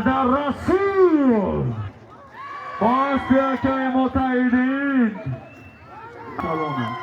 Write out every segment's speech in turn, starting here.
در رسول باعث که متحدین سلام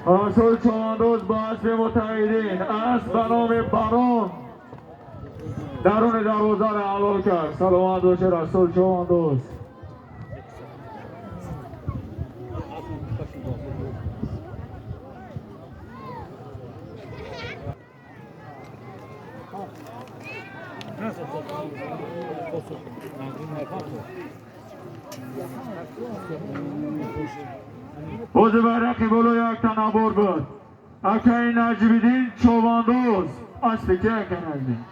رسول چواندوز باعث متحدین از بنام بران درون دروازه را علال کرد. سلامت باشه رسول چواندوز. بوز برقی بلو یک تنابور بود اکه این نجبیدین چواندوز اصلی که اکه نجبیدین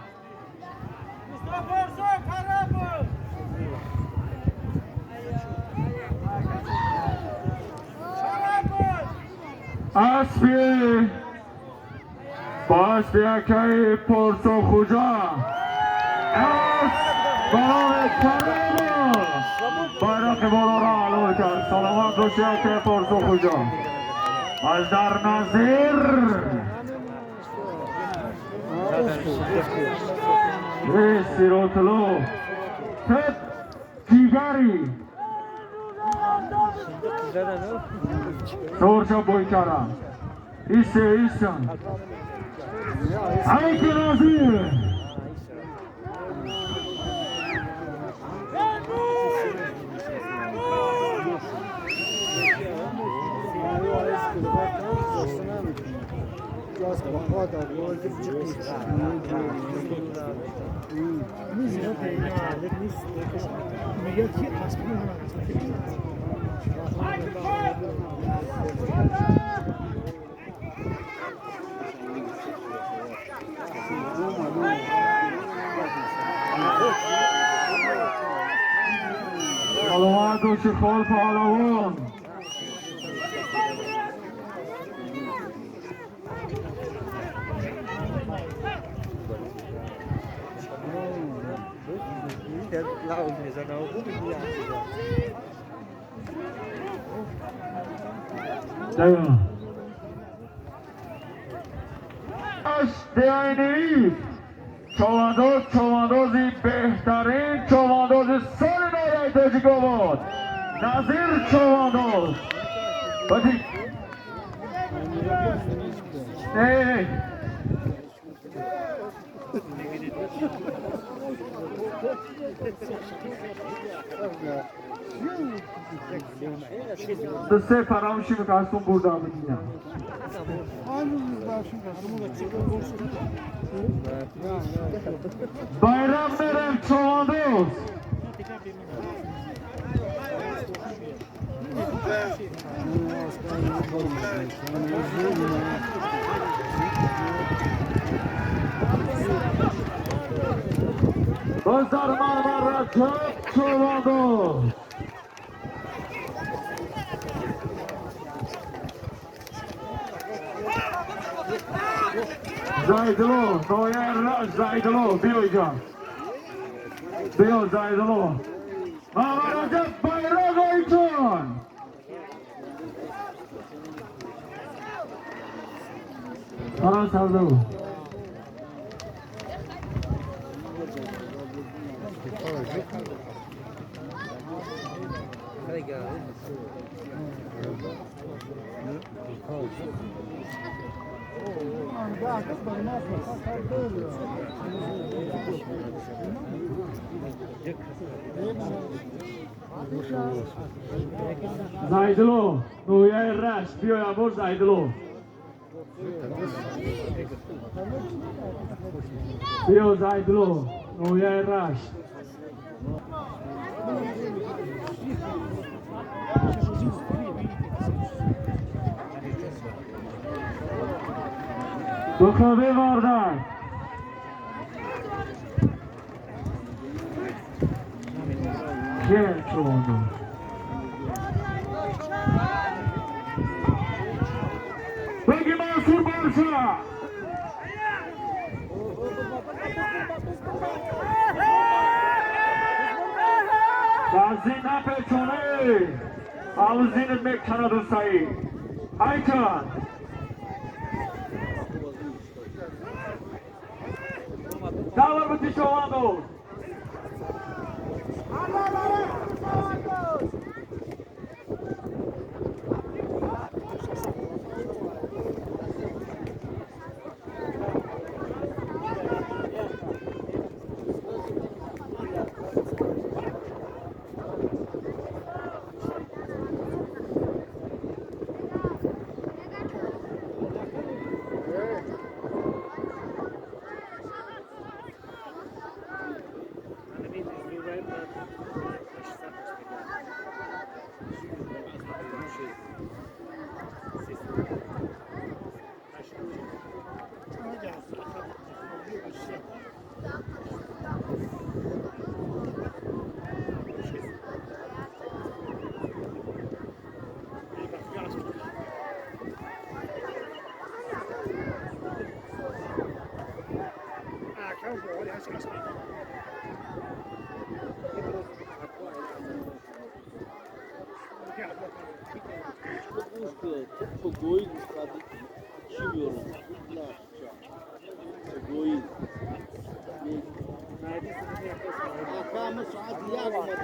اسبی با اسبی اکه پرسو خوجا اس برای تنابور بایرق بالا را علو کرد. سلامت باشه که پرسو خوجا از در نظیر سیروتلو تب دیگری سورشا بوی کرم ایستن علیک نظیر سلامت باشه خال پهلوان. دیانی چواندوزی بهترین چواندوز سال نایه تاجیکا بود نظیر چواندوز بادی سه فراموشی میکرستون بردم بگیدم bayram verem çoğandız. Bazar Marmara çok çoğandız. زایدلو نویر راش زایدلو بیو اینجا بیو زایدلو محمد رجب بایراق ایتون آن سردو زایدلو نویر راش بیو یامور زایدلو بیو زایدلو نویر راش دکابه واردن که چوندو بگی منصور بارشا بازی نپیچونه آوزینت میکنه دوستایی ایتان داور بودی شواندو Goyun istadı çiviyorum. Goyun. Akamı saat yakmadı.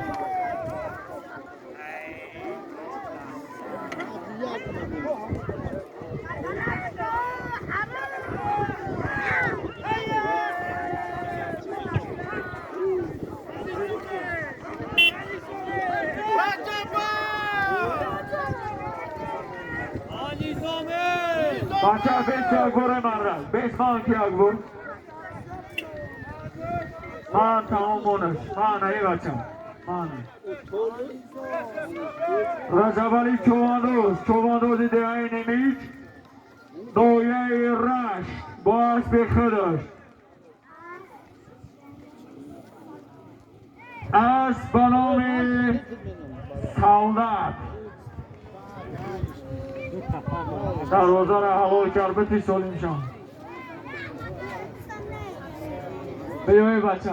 Saat yakmadı. بچه بیش اکبر من را بیش من کی اکبر من تمام مونش من ای بچه من رجب علی چواندوز دیده اینمیج دویه رش باش به خودش از بنام سولت دروازه را حوال کرد بتی سالیم شان بیایی بچه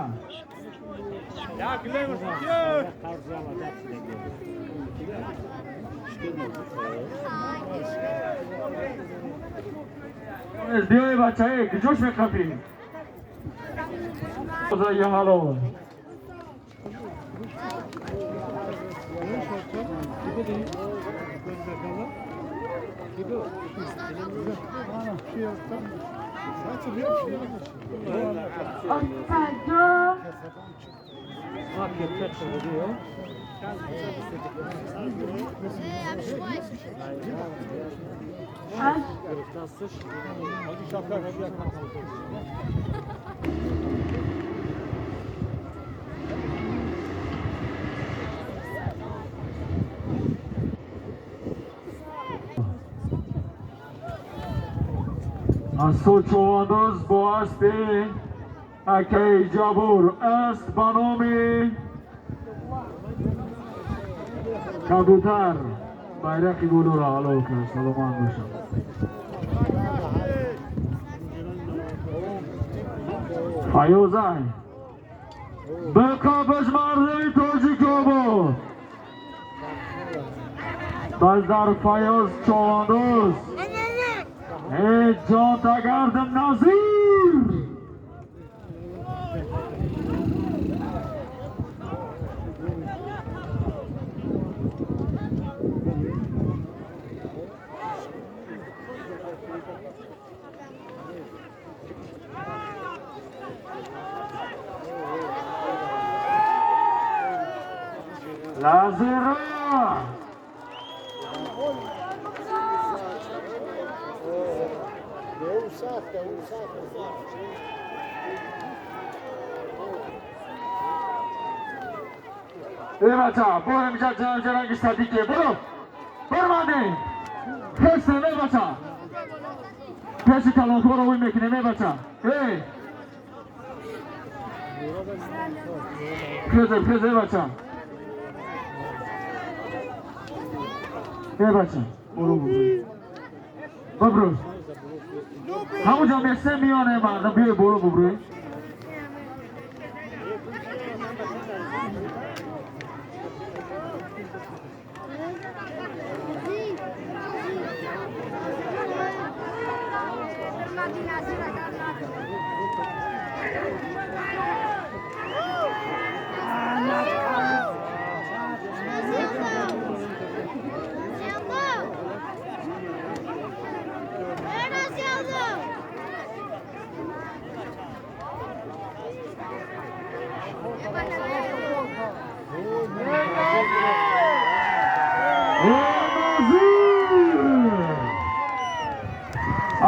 بیایی بچه گجوش میخوابی یه حالا از چوانداز با اسب اکی جابور است به نام کبوتر بیرق گلو را حلال کرد سلمان باشم Fayozay Bekabesh Marzi Tojikobo Bazdar Fayoz Chavanduz Jon Tagardim Nazir Lazira بچه برو امشب جنگ صدیقه برو برمانده پس نمه بچه پس کلانکو رو اوی میکنه نمه بچه پزه بچه بچه برو ببرو همون جا مثل میانه مردم بیای برو ببروی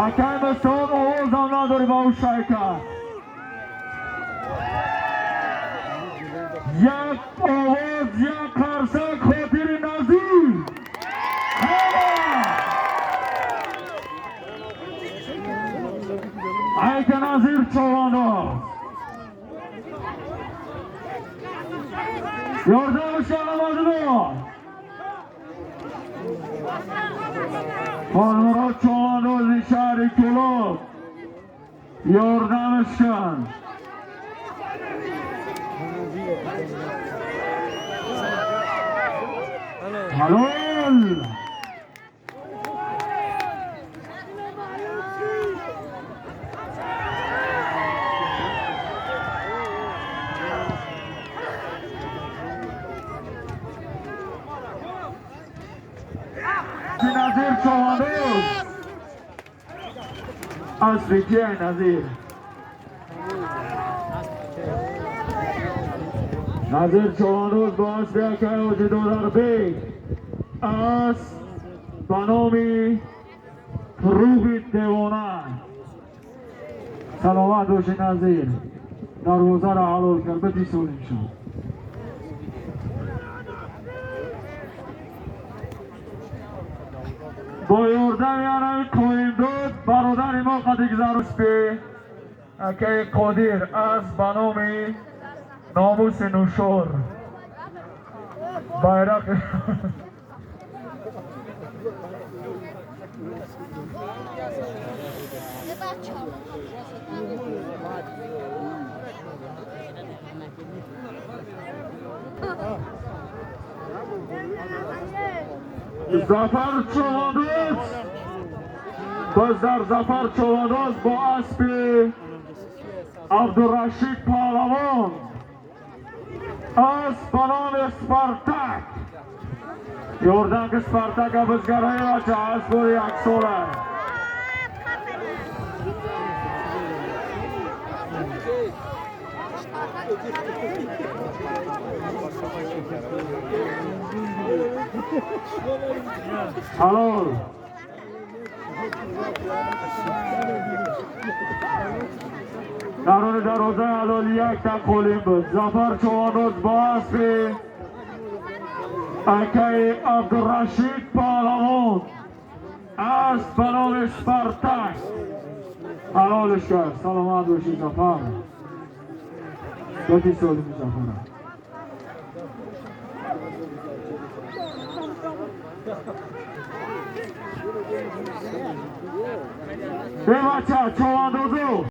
حکم استاد آواز هم نداری با اون شرکت یک آواز یک قرصک خاطر نظیر ایک نظیر چوانا یاردمش کنم آدنو خانورا چوانا شهر کلوب یاردمش کن حلال نظیر چواندوز اصلی که نظیر چواندوز با اصلی که اوجی دولار بی از بنامی روحی دیوانه سلامت باشی نظیر دروازه را حلال کرد بدی سولیم شد با یاردم یعنی کویندود برادر ما قدی گذروش بی که قادر از بنامی ناموس نوشور bayrak Zafer Çovandoz Bizler Zafer Çovandoz bu aspi Abdurraşid Pahlavan از بنام اسپارتاک یوردن که اسپارتاک بزگرهای و چه از بور یک سوله حلال درون دروازه حلال یک تا قولیم بود زفر چوانوز با اسبی اکای عبدالرشید پهلوان از بنام اسپارتاک حلالش کرد سلامت باشی زفر بودی سالیم زفر به بچه چواندوزو